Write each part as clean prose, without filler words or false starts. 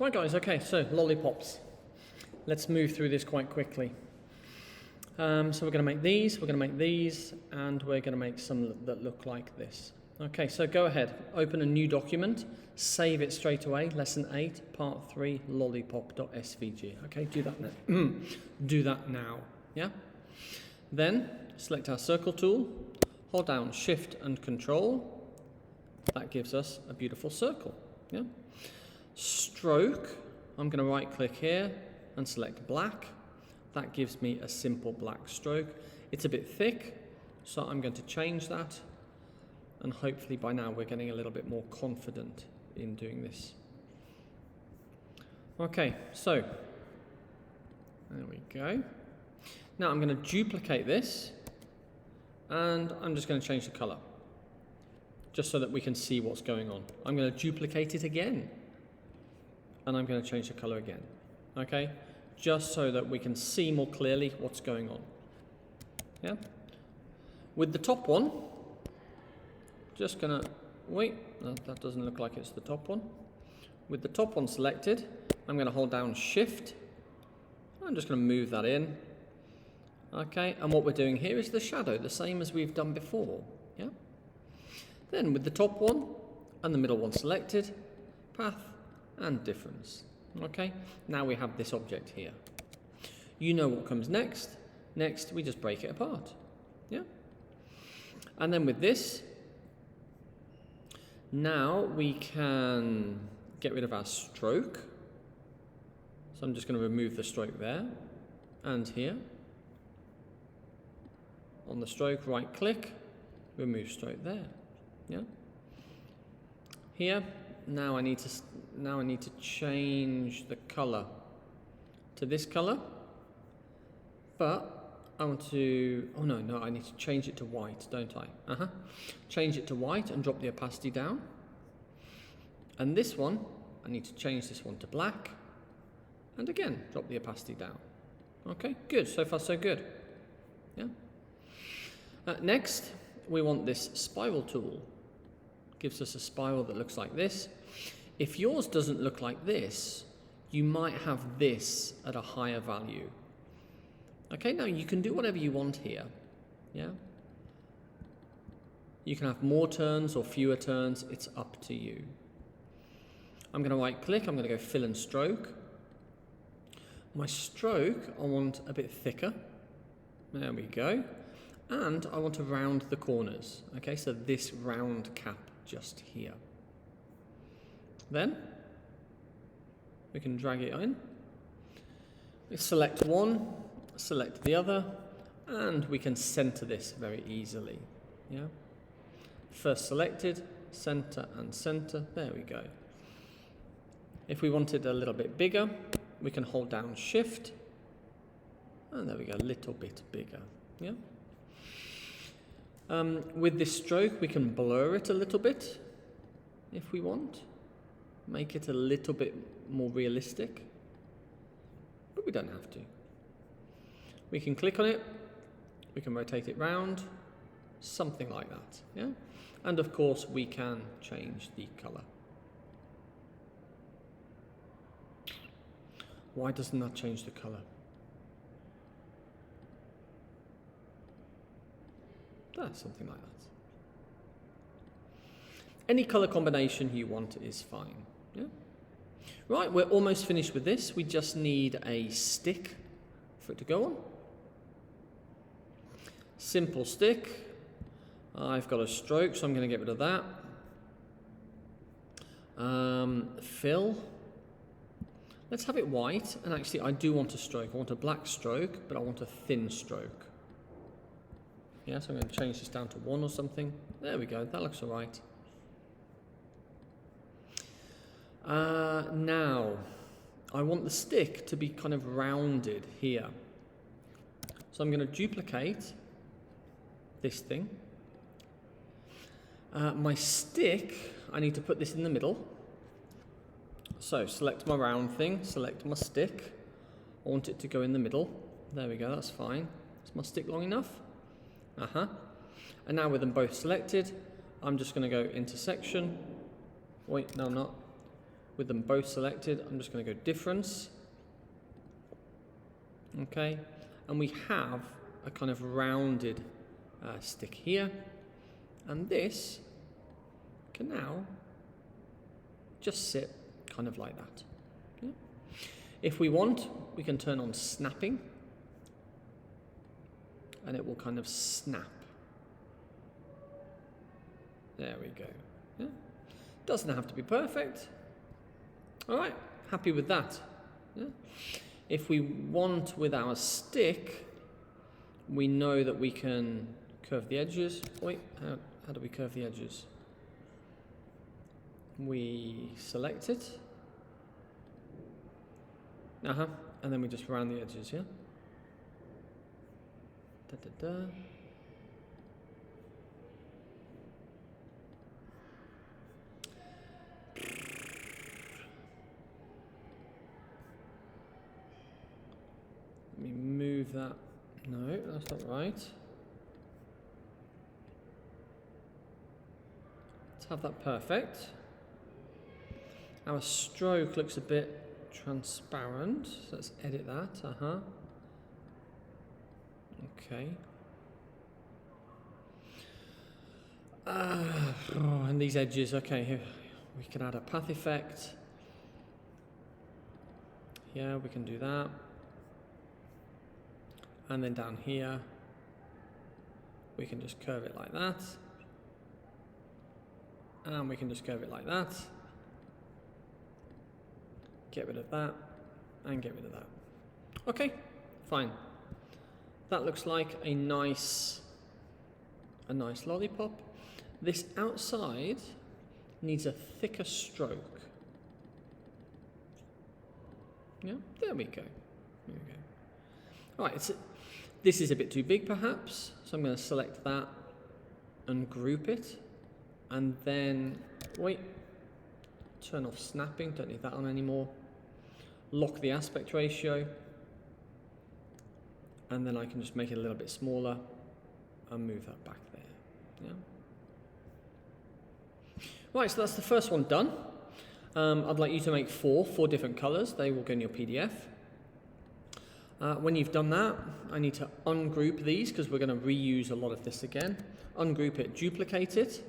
Right guys, okay, so lollipops. Let's move through this quite quickly. So we're going to make these, and we're going to make some that look like this. Okay, so go ahead, open a new document, save it straight away, lesson 8, part 3, lollipop.svg. Okay, do that now. Do that now, yeah? Then, select our circle tool, hold down Shift and Control. That gives us a beautiful circle, yeah? Stroke, I'm going to right click here and select black. That gives me a simple black stroke. It's a bit thick, so I'm going to change that. And hopefully by now we're getting a little bit more confident in doing this. Okay, so there we go. Now I'm going to duplicate this and I'm just going to change the color just so that we can see what's going on. I'm going to duplicate it again and I'm going to change the color again. Okay, just so that we can see more clearly what's going on. Yeah. With the top one, just gonna wait. That doesn't look like it's the top one. With the top one selected, I'm going to hold down Shift. I'm just going to move that in. Okay, and what we're doing here is the shadow, the same as we've done before. Yeah. Then with the top one and the middle one selected, path and difference. Okay, now we have this object here. You know what comes next. Next, we just break it apart. Yeah. And then with this, now we can get rid of our stroke. So I'm just going to remove the stroke there and here. On the stroke, right click, remove stroke there. Yeah. Here, now I need to change the color to this color, but I want to, oh no, I need to change it to white, don't I? Change it to white and drop the opacity down. And this one, I need to change this one to black, and again, drop the opacity down. Okay, good, so far so good. Yeah. Next, we want this spiral tool. Gives us a spiral that looks like this. If yours doesn't look like this, you might have this at a higher value. Okay, now you can do whatever you want here. Yeah. You can have more turns or fewer turns, it's up to you. I'm going to right click, I'm going to go fill and stroke. My stroke, I want a bit thicker. There we go. And I want to round the corners. Okay, so this round cap just here. Then we can drag it in. We select one, select the other, and we can center this very easily. Yeah. First selected, center and center. There we go. If we want it a little bit bigger, we can hold down Shift, and there we go, a little bit bigger. Yeah. With this stroke, we can blur it a little bit if we want. Make it a little bit more realistic, but we don't have to. We can click on it, we can rotate it round, something like that, yeah? And of course, we can change the color. Why doesn't that change the color? Something like that. Any color combination you want is fine. Yeah. Right, we're almost finished with this. We just need a stick for it to go on. Simple stick. I've got a stroke, so I'm going to get rid of that. Fill. Let's have it white. And actually, I do want a stroke. I want a black stroke, but I want a thin stroke. Yeah, so I'm going to change this down to 1 or something. There we go, that looks all right. Now, I want the stick to be kind of rounded here. So I'm going to duplicate this thing. My stick, I need to put this in the middle. So select my round thing, select my stick. I want it to go in the middle. There we go, that's fine. Is my stick long enough? And now with them both selected, I'm just going to go intersection. Wait, no, I'm not. with them both selected, I'm just going to go difference. Okay, and we have a kind of rounded stick here, and this can now just sit kind of like that. Yeah. If we want, we can turn on snapping, and it will kind of snap. There we go. Yeah. Doesn't have to be perfect. All right, happy with that. Yeah. If we want with our stick, we know that we can curve the edges. Wait, how do we curve the edges? We select it. And then we just round the edges, yeah? Da, da, da. Let me move that. No, that's not right. Let's have that perfect. Our stroke looks a bit transparent, so let's edit that. Okay. And these edges, okay, here we can add a path effect. Yeah, we can do that. And then down here, we can just curve it like that. And we can just curve it like that. Get rid of that, and get rid of that. Okay, fine. That looks like a nice lollipop. This outside needs a thicker stroke. Yeah, there we go. There we go. All right, this is a bit too big perhaps, so I'm going to select that and group it, and then, turn off snapping, don't need that on anymore. Lock the aspect ratio, and then I can just make it a little bit smaller and move that back there. Yeah. Right, so that's the first one done. I'd like you to make four different colors. They will go in your PDF. When you've done that, I need to ungroup these because we're going to reuse a lot of this again. Ungroup it, duplicate it.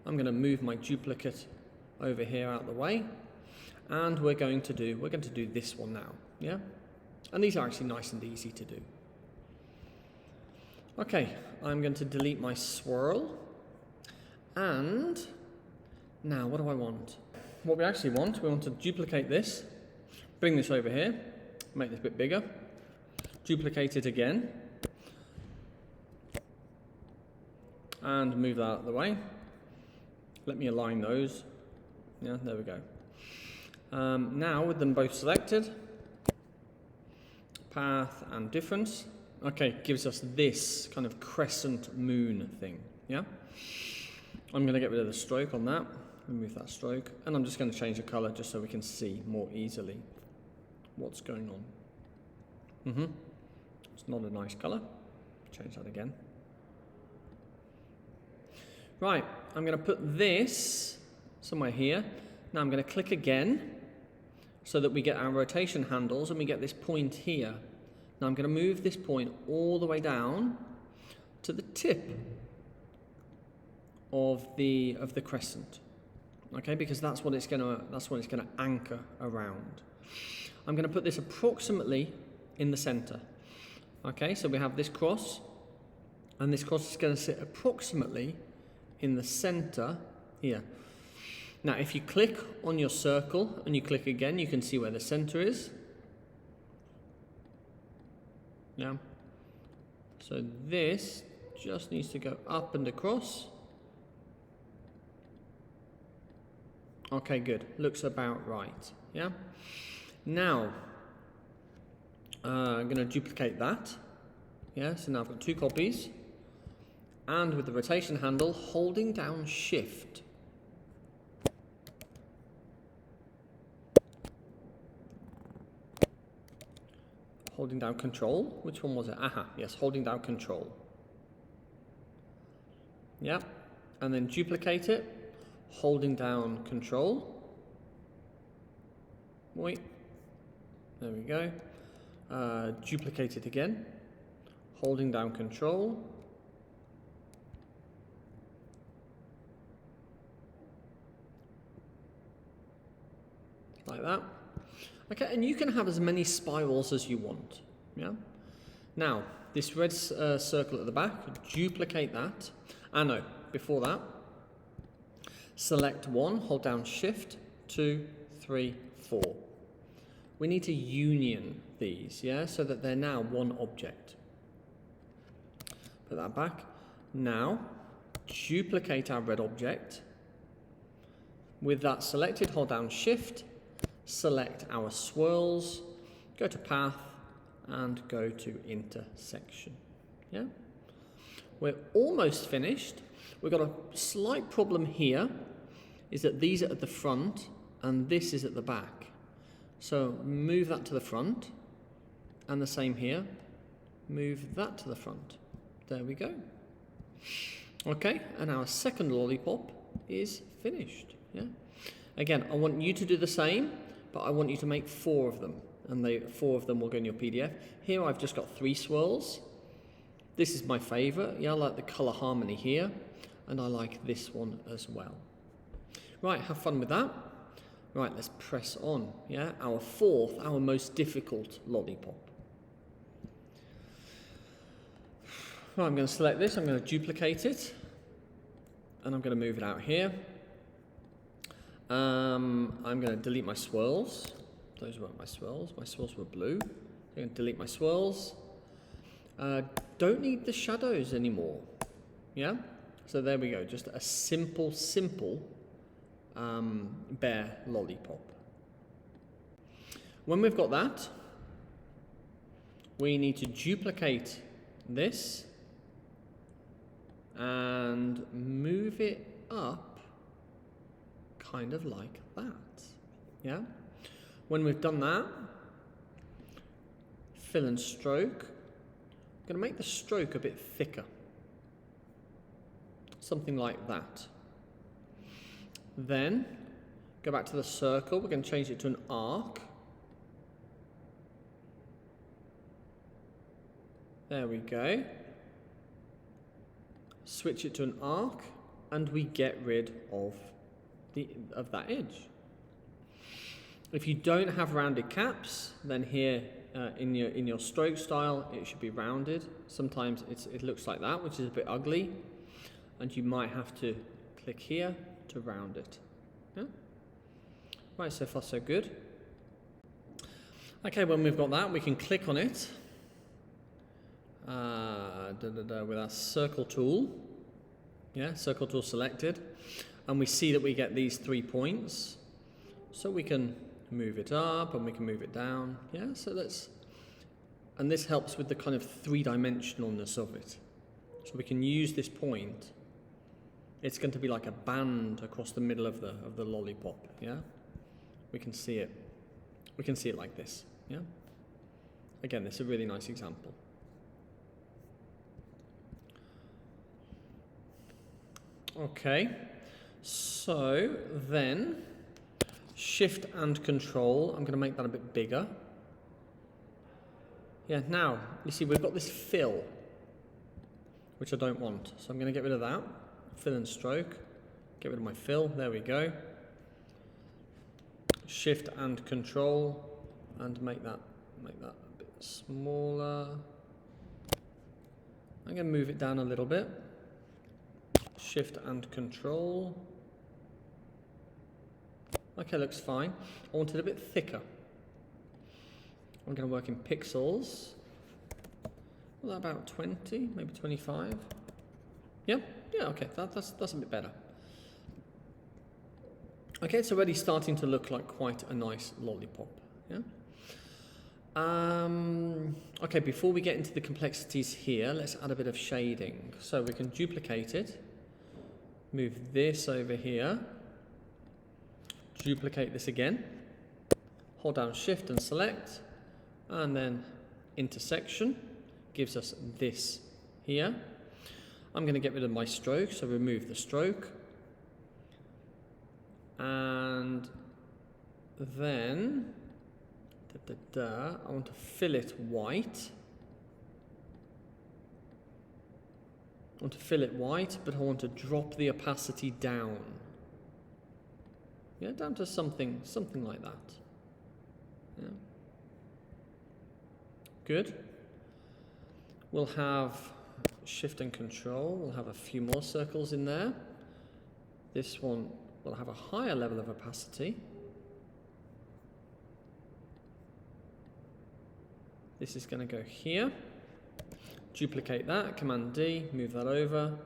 I'm going to move my duplicate over here out of the way. And we're going to do this one now, yeah? And these are actually nice and easy to do. Okay, I'm going to delete my swirl. And now what do I want? What we actually want, we want to duplicate this, bring this over here, make this a bit bigger, duplicate it again, and move that out of the way. Let me align those. Yeah, there we go. Now with them both selected, path and difference, okay, gives us this kind of crescent moon thing, yeah? I'm going to get rid of the stroke on that, remove that stroke, and I'm just going to change the color just so we can see more easily what's going on. It's not a nice color. Change that again. Right, I'm going to put this somewhere here. Now I'm going to click again so that we get our rotation handles and we get this point here. Now I'm going to move this point all the way down to the tip of the crescent. Okay, because that's what it's going to anchor around. I'm going to put this approximately in the center. Okay, so we have this cross, and this cross is going to sit approximately in the center here. Now, if you click on your circle and you click again, you can see where the center is. Yeah. So this just needs to go up and across. Okay, good. Looks about right. Yeah. Now, I'm going to duplicate that. Yeah, so now I've got two copies. And with the rotation handle, holding down Shift. Holding down Control. Which one was it? Yes, holding down Control. Yeah, and then duplicate it, holding down Control. Wait. There we go. Duplicate it again, holding down Control. Like that. Okay, and you can have as many spirals as you want. Yeah. Now, this red circle at the back, duplicate that. No, before that, select one, hold down Shift, 2, 3, 4. We need to union these, yeah, so that they're now one object. Put that back. Now, duplicate our red object. With that selected, hold down Shift, select our swirls, go to Path, and go to Intersection. Yeah? We're almost finished. We've got a slight problem here, is that these are at the front, and this is at the back. So move that to the front, and the same here. Move that to the front. There we go. Okay, and our second lollipop is finished. Yeah. Again, I want you to do the same, but I want you to make 4 of them, and 4 of them will go in your PDF. Here I've just got 3 swirls. This is my favourite. Yeah, I like the colour harmony here, and I like this one as well. Right, have fun with that. Right, let's press on. Yeah, our fourth, our most difficult lollipop. Right, I'm going to select this, I'm going to duplicate it, and I'm going to move it out here. I'm going to delete my swirls. Those weren't my swirls were blue. I'm going to delete my swirls. Don't need the shadows anymore. Yeah? So there we go, just a simple bear lollipop. When we've got that, we need to duplicate this and move it up kind of like that. Yeah? When we've done that, fill and stroke. I'm going to make the stroke a bit thicker. Something like that. Then, go back to the circle. We're going to change it to an arc. There we go. Switch it to an arc, and we get rid of that edge. If you don't have rounded caps, then here in your stroke style, it should be rounded. Sometimes it looks like that, which is a bit ugly, and you might have to click here to round it. Yeah? Right, so far so good. Okay, when we've got that, we can click on it with our circle tool. Yeah, circle tool selected, and we see that we get these 3 points. So we can move it up and we can move it down. Yeah, so and this helps with the kind of 3-dimensionalness of it. So we can use this point. It's going to be like a band across the middle of the lollipop. Yeah, we can see it. We can see it like this. Yeah. Again, this is a really nice example. Okay, so then Shift and Control. I'm going to make that a bit bigger. Yeah, now you see we've got this fill, which I don't want. So I'm going to get rid of that. Fill and stroke. Get rid of my fill. There we go. Shift and Control, and make that a bit smaller. I'm going to move it down a little bit. Shift and Control. Okay, looks fine. I want it a bit thicker. I'm going to work in pixels. Well, about 20, maybe 25. Yeah, okay, that's a bit better. Okay, it's already starting to look like quite a nice lollipop. Yeah. Okay, before we get into the complexities here, let's add a bit of shading. So we can duplicate it, move this over here, duplicate this again, hold down Shift and select, and then intersection gives us this here. I'm going to get rid of my stroke, so remove the stroke. And then I want to fill it white. I want to fill it white, but I want to drop the opacity down. Yeah, down to something like that. Yeah. Good. We'll have Shift and Control. We'll have a few more circles in there. This one will have a higher level of opacity. This is going to go here. Duplicate that, Command D, move that over.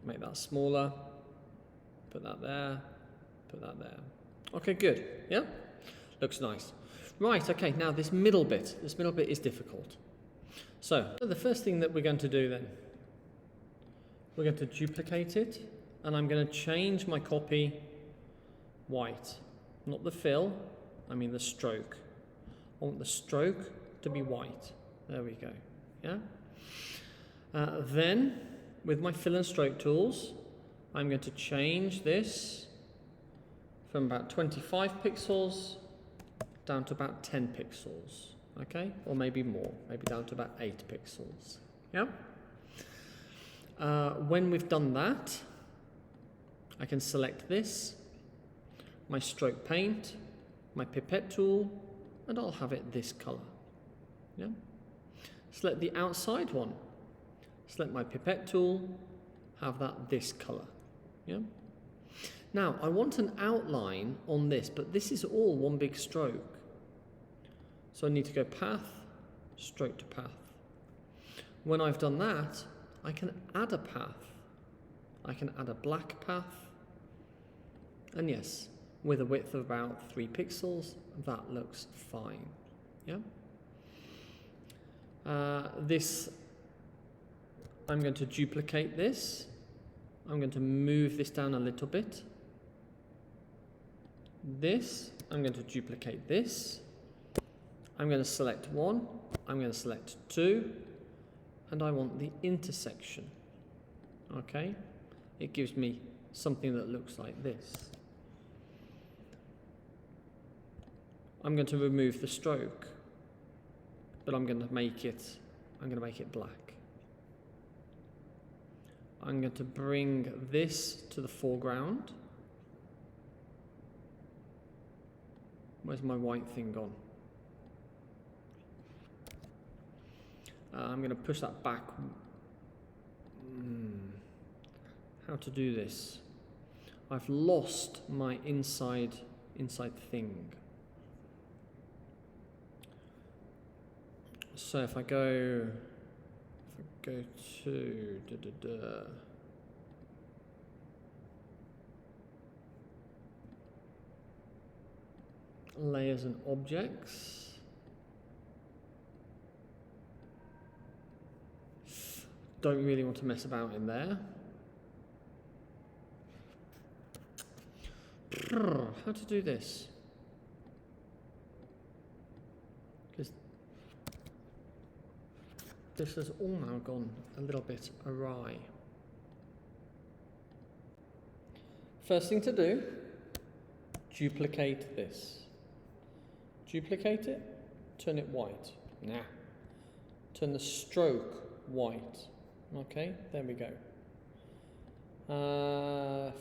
Make that smaller. Put that there. Put that there. Okay, good. Yeah? Looks nice. Right, okay, now this middle bit is difficult. So the first thing that we're going to do then, we're going to duplicate it, and I'm going to change my copy white. Not the fill, I mean the stroke. I want the stroke to be white. There we go. Yeah. Then, with my fill and stroke tools, I'm going to change this from about 25 pixels down to about 10 pixels. Okay, or maybe more, maybe down to about 8 pixels. Yeah. When we've done that, I can select this, my stroke paint, my pipette tool, and I'll have it this color. Yeah. Select the outside one. Select my pipette tool, have that this color. Yeah. Now I want an outline on this, but this is all one big stroke. So I need to go path, stroke to path. When I've done that, I can add a path. I can add a black path. And yes, with a width of about 3 pixels, that looks fine. Yeah. This, I'm going to duplicate this. I'm going to move this down a little bit. This, I'm going to duplicate this. I'm going to select 1, I'm going to select 2, and I want the intersection. Okay? It gives me something that looks like this. I'm going to remove the stroke, but I'm going to make it black. I'm going to bring this to the foreground. Where's my white thing gone? I'm going to push that back. How to do this? I've lost my inside thing. So if I go to layers and objects. Don't really want to mess about in there. How to do this? Because this has all now gone a little bit awry. First thing to do, duplicate this. Duplicate it, turn it white. Nah. Turn the stroke white. Okay, there we go.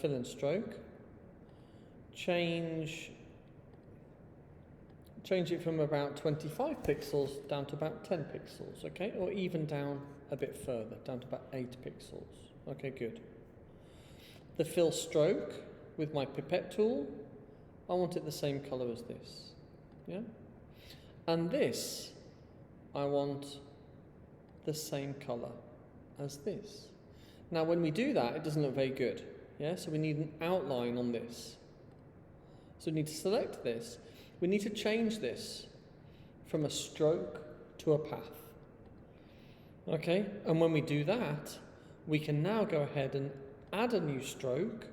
Fill and stroke. Change it from about 25 pixels down to about 10 pixels, okay? Or even down a bit further, down to about 8 pixels. Okay, good. The fill stroke with my pipette tool, I want it the same color as this. Yeah? And this, I want the same color as this. Now when we do that, it doesn't look very good. Yeah, so we need an outline on this. So we need to select this. We need to change this from a stroke to a path. Okay, and when we do that, we can now go ahead and add a new stroke.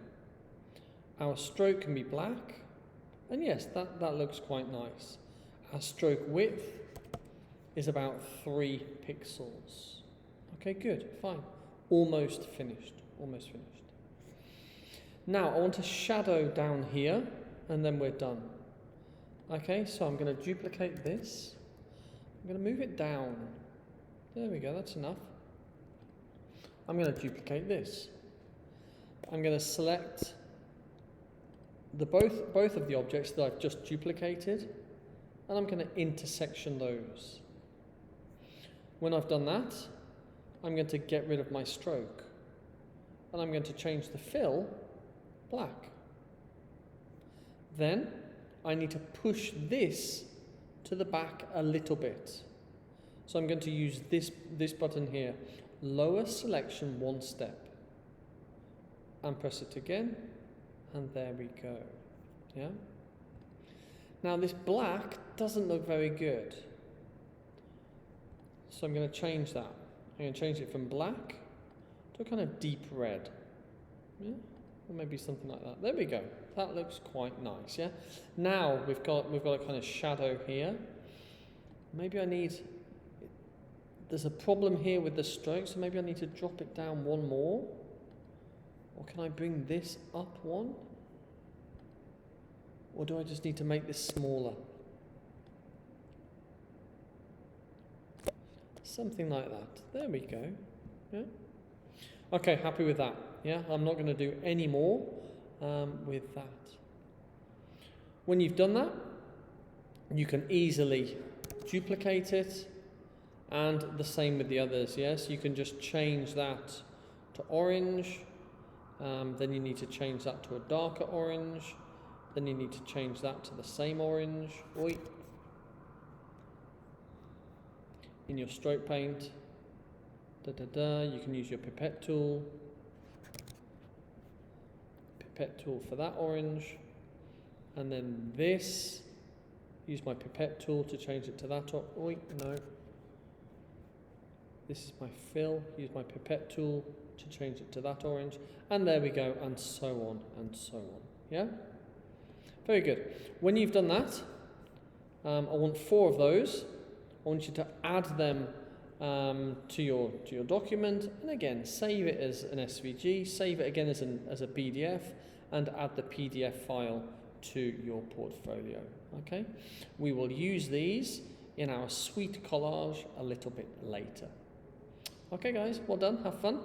Our stroke can be black, and yes, that looks quite nice. Our stroke width is about 3 pixels. Okay, good, fine. Almost finished, almost finished. Now, I want a shadow down here, and then we're done. Okay, so I'm going to duplicate this. I'm going to move it down. There we go, that's enough. I'm going to duplicate this. I'm going to select both of the objects that I've just duplicated, and I'm going to intersection those. When I've done that, I'm going to get rid of my stroke, and I'm going to change the fill black. Then I need to push this to the back a little bit. So I'm going to use this button here, lower selection one step, and press it again, and there we go. Yeah. Now this black doesn't look very good, so I'm going to change that. I'm going to change it from black to a kind of deep red. Yeah, or maybe something like that. There we go. That looks quite nice. Yeah. Now we've got a kind of shadow here. Maybe there's a problem here with the stroke, so maybe I need to drop it down one more. Or can I bring this up one? Or do I just need to make this smaller? Something like that. There we go. Yeah. Okay, happy with that. Yeah, I'm not going to do any more with that. When you've done that, you can easily duplicate it, and the same with the others. Yes, you can just change that to orange. Then you need to change that to a darker orange. Then you need to change that to the same orange. Oi. In your stroke paint. You can use your pipette tool. Pipette tool for that orange. And then this. Use my pipette tool to change it to that. Oi, no. This is my fill. Use my pipette tool to change it to that orange. And there we go, and so on and so on. Yeah? Very good. When you've done that, I want 4 of those. I want you to add them to your document, and again, save it as an SVG, save it again as a PDF, and add the PDF file to your portfolio. Okay? We will use these in our sweet collage a little bit later. Okay guys, well done, have fun.